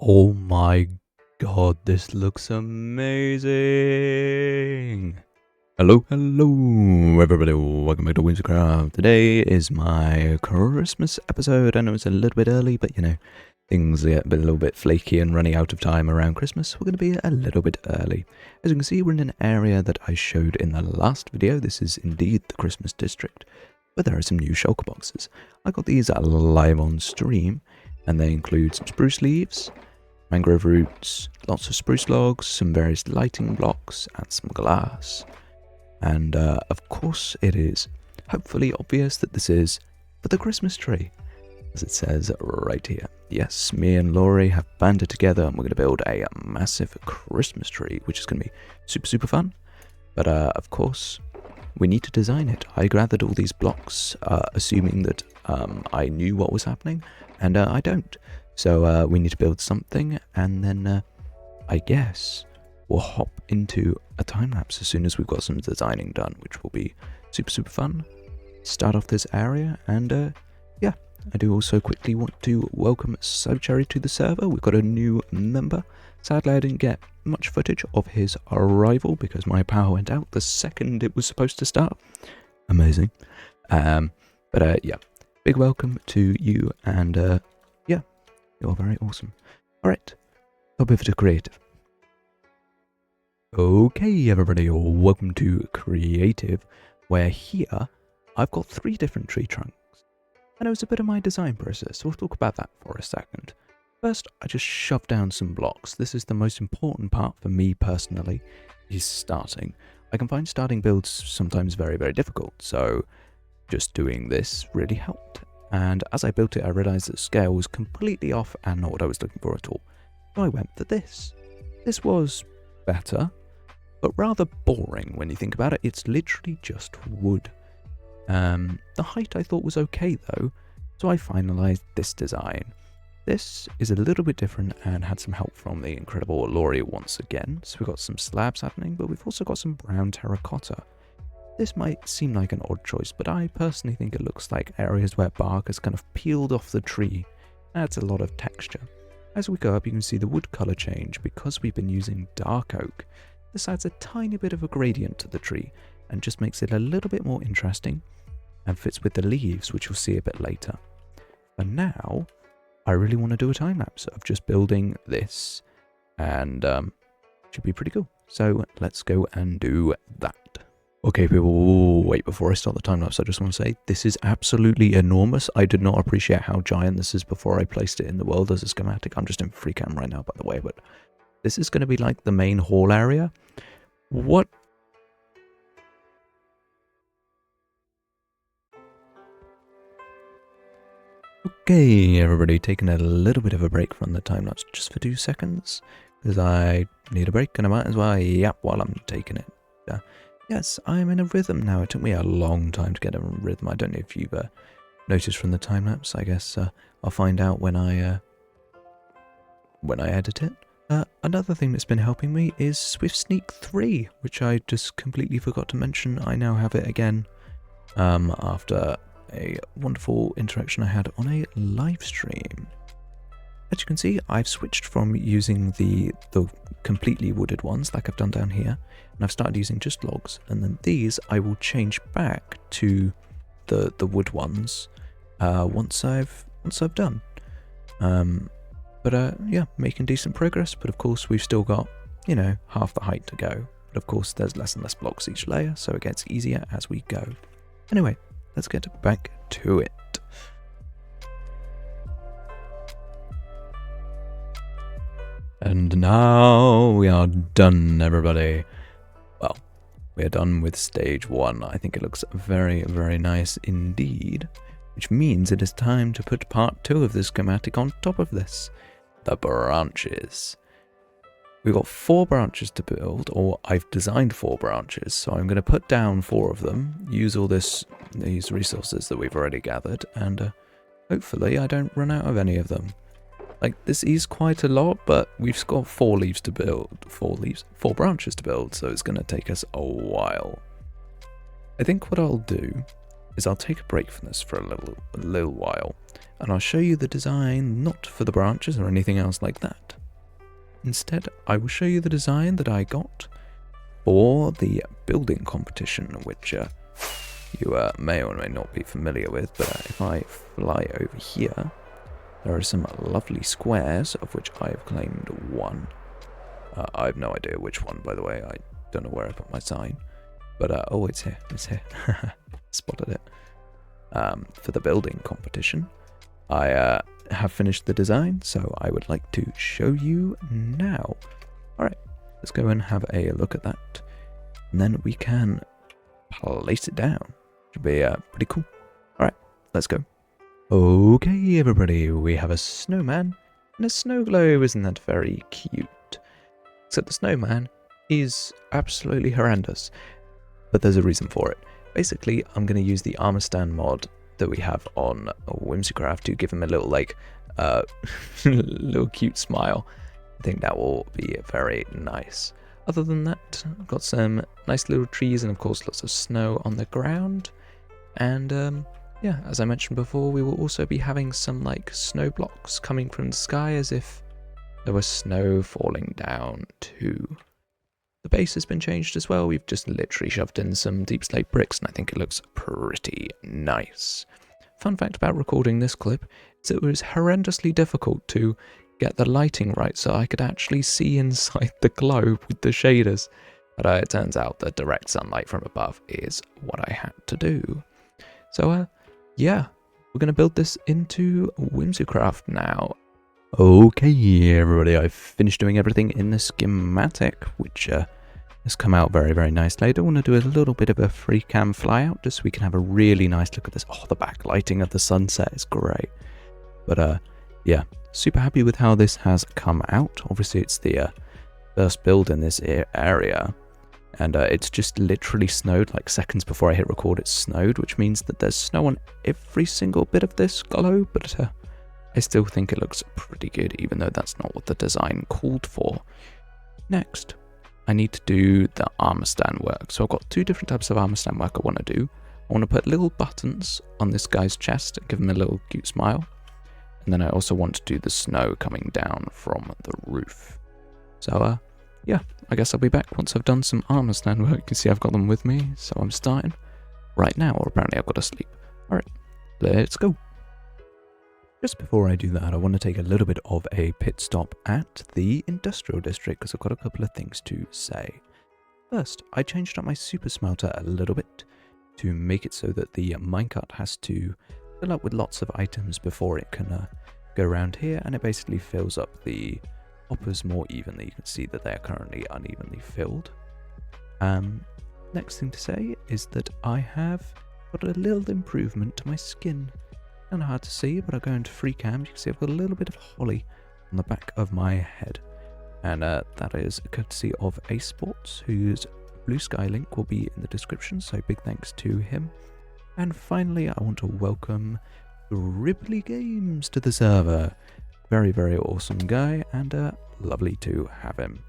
Oh my god, this looks amazing! Hello, everybody, welcome back to Whimsicraft. Today is my Christmas episode. I know it's a little bit early, but you know, things get a little bit flaky and running out of time around Christmas. We're going to be a little bit early. As you can see, we're in an area that I showed in the last video. This is indeed the Christmas district, but there are some new shulker boxes. I got these live on stream, and they include some spruce leaves, mangrove roots, lots of spruce logs, some various lighting blocks, and some glass. And of course it is hopefully obvious that this is for the Christmas tree, as it says right here. Yes, me and Laurie have banded together and we're going to build a massive Christmas tree, which is going to be super fun. But of course, we need to design it. I gathered all these blocks, assuming that I knew what was happening, and I don't. So we need to build something, and then I guess we'll hop into a time-lapse as soon as we've got some designing done, which will be super fun. Start off this area, and yeah, I do also quickly want to welcome Cherry to the server. We've got a new member. Sadly, I didn't get much footage of his arrival because my power went out the second it was supposed to start. Amazing. But yeah, big welcome to you, and yeah, you're very awesome. Alright, hop over to creative. Okay, everybody, welcome to creative, where here I've got 3 different tree trunks. And it was a bit of my design process, so we'll talk about that for a second. First, I just shoved down some blocks. This is the most important part for me personally, is starting. I can find starting builds sometimes very difficult, so just doing this really helped. And as I built it, I realized that scale was completely off and not what I was looking for at all. So I went for this. This was better, but rather boring when you think about it. It's literally just wood. The height I thought was okay though, so I finalized this design. This is a little bit different and had some help from the incredible Laurie once again. So we've got some slabs happening, but we've also got some brown terracotta. This might seem like an odd choice, but I personally think it looks like areas where bark has kind of peeled off the tree. Adds a lot of texture. As we go up, you can see the wood color change because we've been using dark oak. This adds a tiny bit of a gradient to the tree and just makes it a little bit more interesting and fits with the leaves, which you'll see a bit later. For now, I really want to do a time lapse of just building this, and should be pretty cool. So let's go and do that. Okay, people, wait, before I start the time lapse, I just want to say this is absolutely enormous. I did not appreciate how giant this is before I placed it in the world as a schematic. I'm just in free cam right now, by the way, but this is going to be like the main hall area. What? Okay, everybody, taking a little bit of a break from the time lapse just for 2 seconds, because I need a break and I might as well yap while I'm taking it. Yes, I'm in a rhythm now. It took me a long time to get a rhythm. I don't know if you've noticed from the time lapse. I guess I'll find out when I edit it. Another thing that's been helping me is Swift Sneak 3, which I just completely forgot to mention. I now have it again after a wonderful interaction I had on a live stream. As you can see, I've switched from using the completely wooded ones like I've done down here, and I've started using just logs, and then these I will change back to the wood ones once I've done. But yeah, making decent progress, but of course we've still got, you know, half the height to go. But of course there's less and less blocks each layer, so it gets easier as we go. Anyway, let's get back to it. And now we are done, everybody. Well, we are done with stage 1. I think it looks very nice indeed, which means it is time to put part 2 of this schematic on top of this. The branches. We've got 4 branches to build, or I've designed 4 branches, so I'm going to put down 4 of them, use all these resources that we've already gathered, and hopefully I don't run out of any of them. Like, this is quite a lot, but we've got 4 leaves to build, 4 branches to build, so it's going to take us a while. I think what I'll do is I'll take a break from this for a little while, and I'll show you the design not for the branches or anything else like that. Instead, I will show you the design that I got for the building competition, which you may or may not be familiar with, but if I fly over here, there are some lovely squares, of which I have claimed one. I have no idea which one, by the way. I don't know where I put my sign. But, oh, it's here. It's here. Spotted it. For the building competition, I have finished the design, so I would like to show you now. Alright, let's go and have a look at that. And then we can place it down. Should be pretty cool. Alright, let's go. Okay, everybody, we have a snowman and a snow globe. Isn't that very cute? Except the snowman is absolutely horrendous, but there's a reason for it. Basically, I'm going to use the armor stand mod that we have on Whimsicraft to give him a little, like, little cute smile. I think that will be very nice. Other than that, I've got some nice little trees and, of course, lots of snow on the ground. And, yeah, as I mentioned before, we will also be having some, like, snow blocks coming from the sky as if there was snow falling down too. The base has been changed as well. We've just literally shoved in some deep slate bricks, and I think it looks pretty nice. Fun fact about recording this clip is it was horrendously difficult to get the lighting right so I could actually see inside the globe with the shaders. But it turns out that direct sunlight from above is what I had to do. So, yeah, we're going to build this into Whimsicraft now. Okay, everybody, I've finished doing everything in the schematic, which has come out very, very nicely. I do want to do a little bit of a free cam flyout, just so we can have a really nice look at this. Oh, the backlighting of the sunset is great. But, yeah, super happy with how this has come out. Obviously, it's the first build in this area, and it's just literally snowed, like seconds before I hit record, it snowed, which means that there's snow on every single bit of this globe, but I still think it looks pretty good, even though that's not what the design called for. Next, I need to do the armor stand work. So I've got two different types of armor stand work I want to do. I want to put little buttons on this guy's chest and give him a little cute smile. And then I also want to do the snow coming down from the roof. So, yeah, I guess I'll be back once I've done some armor stand work. You can see I've got them with me, so I'm starting right now, or apparently I've got to sleep. Alright, let's go. Just before I do that, I want to take a little bit of a pit stop at the industrial district because I've got a couple of things to say. First, I changed up my super smelter a little bit to make it so that the minecart has to fill up with lots of items before it can go around here, and it basically fills up the hoppers more evenly. You can see that they are currently unevenly filled. Next thing to say is that I have got a little improvement to my skin. Kind of hard to see, but I'll go into free cam. You can see I've got a little bit of holly on the back of my head, and that is courtesy of Ace Sports, whose Blue Sky link will be in the description, so big thanks to him. And finally, I want to welcome Ripley Games to the server. Very, very awesome guy, and lovely to have him.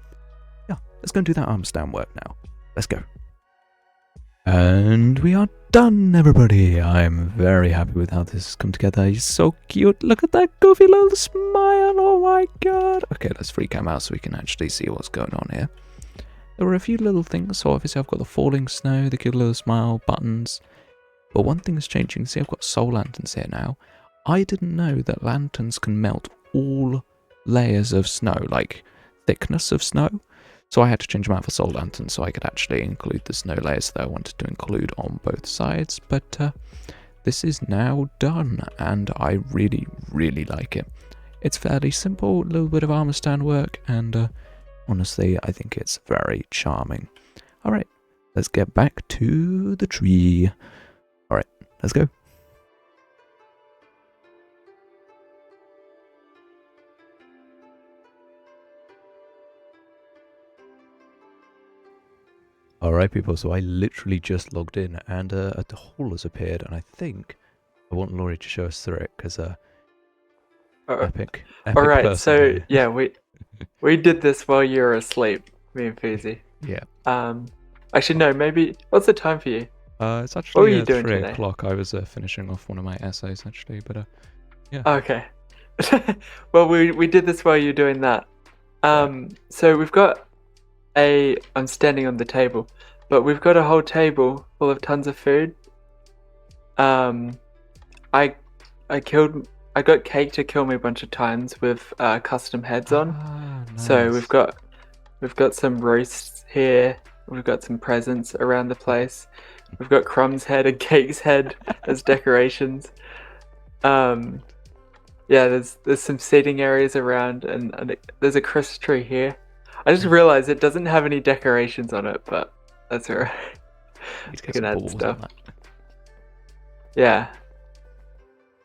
Yeah, let's go and do that arm stand work now. Let's go. And we are done, everybody. I'm very happy with how this has come together. He's so cute. Look at that goofy little smile. Oh my god. Okay, let's free cam out so we can actually see what's going on here. There were a few little things. So obviously I've got the falling snow, the cute little smile, buttons. But one thing is changing. See, I've got soul lanterns here now. I didn't know that lanterns can melt all layers of snow, like thickness of snow. So I had to change them out for soul lanterns so I could actually include the snow layers that I wanted to include on both sides. But this is now done, and I really, really like it. It's fairly simple, a little bit of armor stand work, and honestly, I think it's very charming. Alright, let's get back to the tree. Alright, let's go. Alright people, so I literally just logged in and a hole has appeared, and I think I want Laurie to show us through it because epic Alright, so yeah, we did this while you were asleep, me and Feezy. Yeah. Actually no, maybe, what's the time for you? It's What were actually you doing 3 today? o'clock. I was finishing off one of my essays actually, but yeah. Okay. Well, we did this while you're doing that. Right. So we've got I'm standing on the table, but we've got a whole table full of tons of food. I I killed I got Cake to kill me a bunch of times with custom heads on. Ah, So nice. we've got some roasts here. We've got some presents around the place. We've got Crumb's head and Cake's head as decorations. Um, yeah, there's some seating areas around, and there's a Christmas tree here. I just realized it doesn't have any decorations on it, but that's alright. Need to I get can some add balls stuff. on that. Yeah,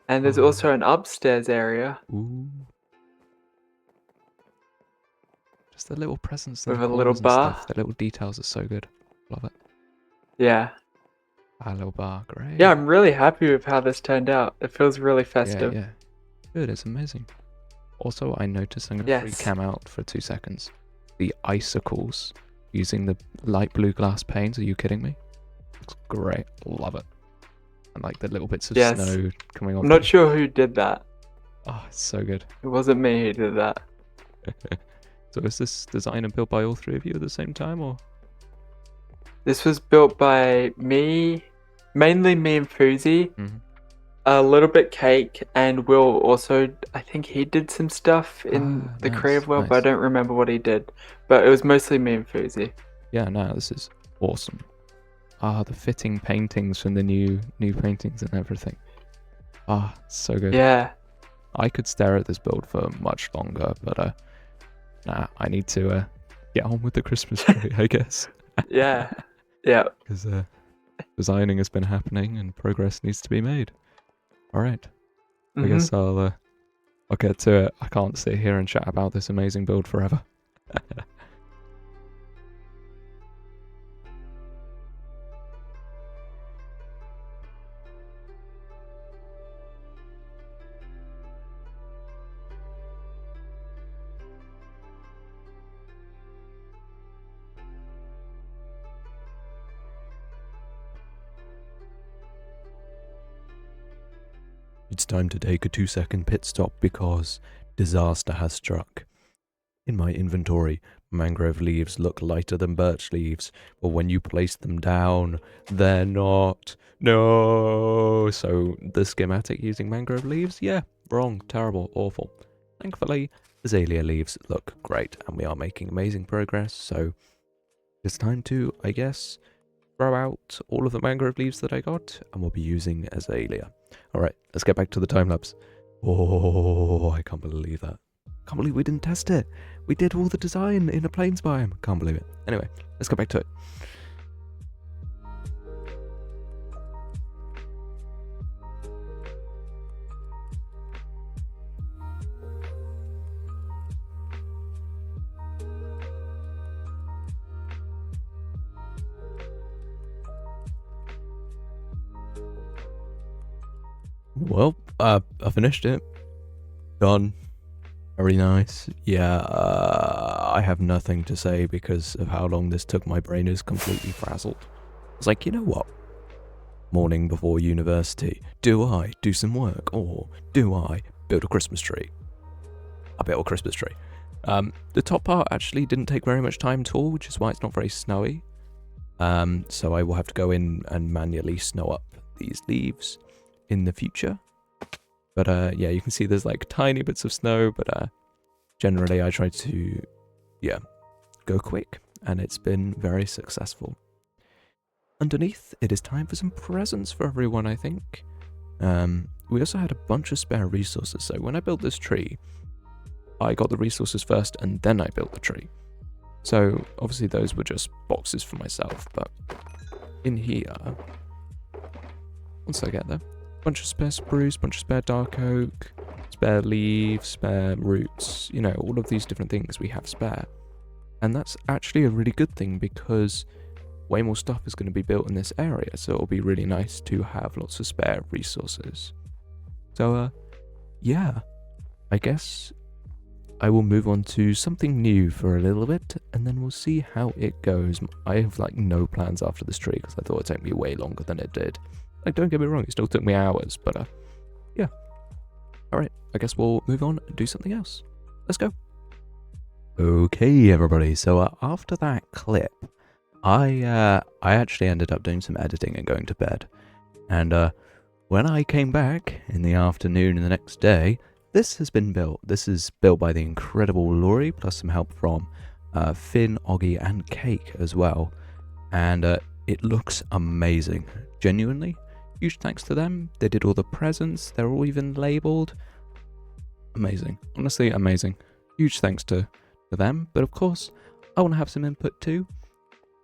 and there's Oh. also an upstairs area Ooh. Just the little presents in with the a little corners and bar. stuff. The little details are so good. Love it. Yeah. Ah, little bar, great. Yeah, I'm really happy with how this turned out. It feels really festive. Yeah. Good, it's amazing. Also, I noticed, I'm going to Yes. free cam out for 2 seconds. The icicles using the light blue glass panes. Are you kidding me? Looks great. Love it. And like the little bits of Yes. snow coming off. I'm not sure who did that. Oh, it's so good. It wasn't me who did that. So is this designed and built by all 3 of you at the same time, or? This was built by me, mainly me and Fuzi, Mm-hmm. a little bit Cake, and Will also, I think he did some stuff in the creative world, but I don't remember what he did. But it was mostly me and Fuzi. Yeah, no, this is awesome. Ah, the fitting paintings from the new paintings and everything. Ah, so good. Yeah. I could stare at this build for much longer, but nah, I need to get on with the Christmas tree, I guess. Yeah. Yeah. Because designing has been happening and progress needs to be made. All right. I guess I'll get to it. I can't sit here and chat about this amazing build forever. It's time to take a 2-second pit stop because disaster has struck. In my inventory, mangrove leaves look lighter than birch leaves, but when you place them down, they're not. No! So the schematic using mangrove leaves? Yeah, wrong, terrible, awful. Thankfully, azalea leaves look great, and we are making amazing progress, so it's time to, I guess, throw out all of the mangrove leaves that I got, and we'll be using azalea. Alright, let's get back to the time-lapse. Oh, I can't believe that. Can't believe we didn't test it. We did all the design in a plains biome. Can't believe it. Anyway, let's get back to it. Well, I finished it. Done. Very nice. Yeah, I have nothing to say because of how long this took. My brain is completely frazzled. It's like, you know what? Morning before university. Do I do some work or do I build a Christmas tree? I built a Christmas tree. The top part actually didn't take very much time at all, which is why it's not very snowy. So I will have to go in and manually snow up these leaves in the future. But yeah, you can see there's like tiny bits of snow, but generally I try to, yeah, go quick, and it's been very successful. Underneath, it is time for some presents for everyone, I think. We also had a bunch of spare resources, so when I built this tree, I got the resources first and then I built the tree. So obviously those were just boxes for myself, but in here, once I get there, bunch of spare spruce, bunch of spare dark oak, spare leaves, spare roots, you know, all of these different things we have spare. And that's actually a really good thing because way more stuff is going to be built in this area, so it'll be really nice to have lots of spare resources. So, yeah, I guess I will move on to something new for a little bit, and then we'll see how it goes. I have like no plans after this tree because I thought it'd take me way longer than it did. Like, don't get me wrong, it still took me hours, but yeah. Alright, I guess we'll move on and do something else. Let's go. Okay, everybody, so after that clip, I actually ended up doing some editing and going to bed. And when I came back in the afternoon and the next day, this has been built. This is built by the incredible Laurie, plus some help from Finn, Oggy, and Cake as well. And it looks amazing. Genuinely, huge thanks to them. They did all the presents. They're all even labeled. Amazing. Honestly, amazing. Huge thanks to them. But of course, I want to have some input too.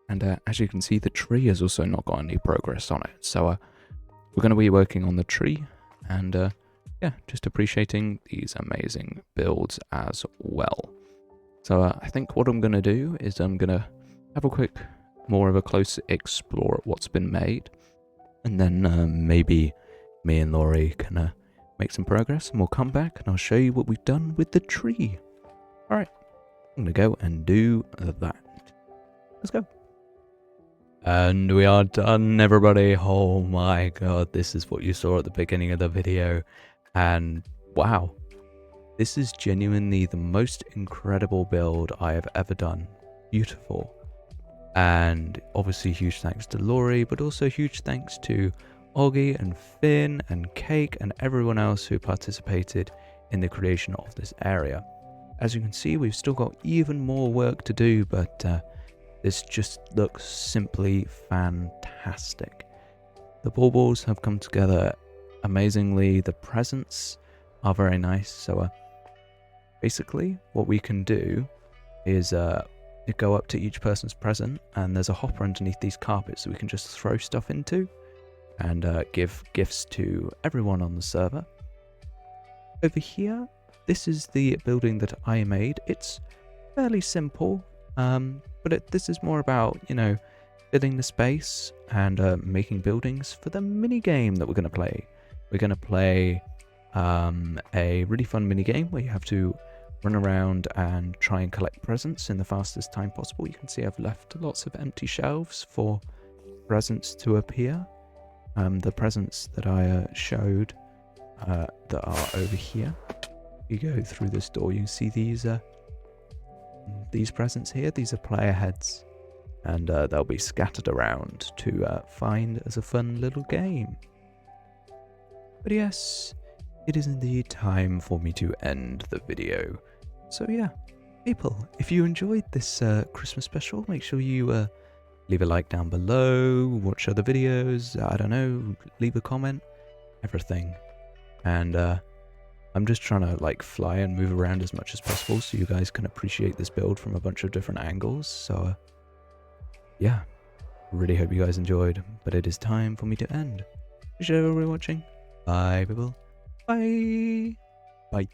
And as you can see, the tree has also not got any progress on it. So we're going to be working on the tree. And yeah, just appreciating these amazing builds as well. So I think what I'm going to do is I'm going to have a quick, more of a close explore at what's been made. And then maybe me and Laurie can make some progress, and we'll come back and I'll show you what we've done with the tree. Alright, I'm going to go and do that. Let's go. And we are done, everybody. Oh my god, this is what you saw at the beginning of the video. And wow, this is genuinely the most incredible build I have ever done. Beautiful. And obviously huge thanks to Laurie, but also huge thanks to Oggy and Finn and Cake and everyone else who participated in the creation of this area. As you can see, we've still got even more work to do, but this just looks simply fantastic. The baubles have come together amazingly. The presents are very nice. So basically what we can do is go up to each person's present, and there's a hopper underneath these carpets that we can just throw stuff into and give gifts to everyone on the server. Over here, this is the building that I made. It's fairly simple, but this is more about, you know, filling the space and making buildings for the mini game that we're going to play. We're going to play a really fun mini game where you have to run around and try and collect presents in the fastest time possible. You can see I've left lots of empty shelves for presents to appear. The presents that I showed that are over here. You go through this door, you can see these presents here. These are player heads, and they'll be scattered around to find as a fun little game. But yes, it is indeed time for me to end the video. So yeah, people, if you enjoyed this Christmas special, make sure you leave a like down below, watch other videos, I don't know, leave a comment, everything. And I'm just trying to like fly and move around as much as possible so you guys can appreciate this build from a bunch of different angles. So yeah, really hope you guys enjoyed, but it is time for me to end. Appreciate everyone watching. Bye people. Bye. Bye.